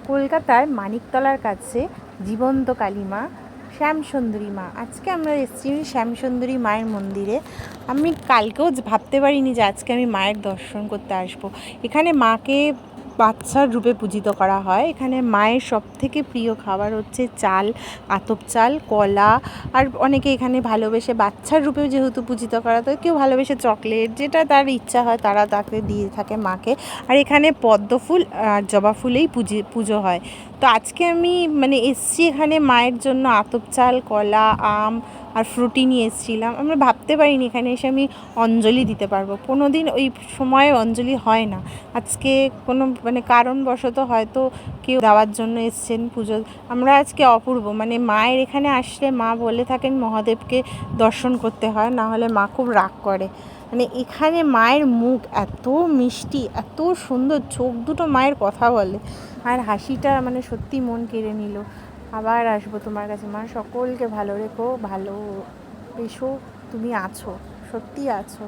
কলকাতার মানিকতলার কাছে জীবন্ত কালী মা, শ্যামসুন্দরী মা। আজকে আমরা এসেছি শ্যামসুন্দরী মায়ের মন্দিরে। আমি কালকেও ভাবতে পারিনি যে আজকে আমি মায়ের দর্শন করতে আসবো। এখানে মাকে বাচ্চার রূপে পূজিত করা হয়। এখানে মায়ের সবথেকে প্রিয় খাবার হচ্ছে চাল, আতপ চাল, কলা, আর অনেকে এখানে ভালোবেসে বাচ্চার রূপেও যেহেতু পূজিত করা, তো কেউ ভালোবেসে চকলেট, যেটা তার ইচ্ছা হয় তারা তাকে দিয়ে থাকে মাকে। আর এখানে পদ্ম ফুল আর জবা ফুলেই পুজো হয়। তো আজকে আমি এসছি এখানে মায়ের জন্য আতপ চাল, কলা, আম আর ফ্রুটি নিয়ে এসেছিলাম। আমরা ভাবতে পারিনি এখানে এসে আমি অঞ্জলি দিতে পারবো। কোনো দিন ওই সময়ে অঞ্জলি হয় না। আজকে কোনো কারণবশত হয়তো কেউ দেওয়ার জন্য এসছেন পুজো। আমরা আজকে অপূর্ব মায়ের এখানে আসলে মা বলে থাকেন মহাদেবকে দর্শন করতে হয়, না হলে মা খুব রাগ করে। এখানে মায়ের মুখ এত মিষ্টি, এত সুন্দর, চোখ দুটো মায়ের কথা বলে, আর হাসিটা সত্যি মন কেড়ে নিল। আবার আসবো তোমার কাছে। মা সকলকে ভালো রেখো, ভালো এসো, তুমি আছো, সত্যি আছো।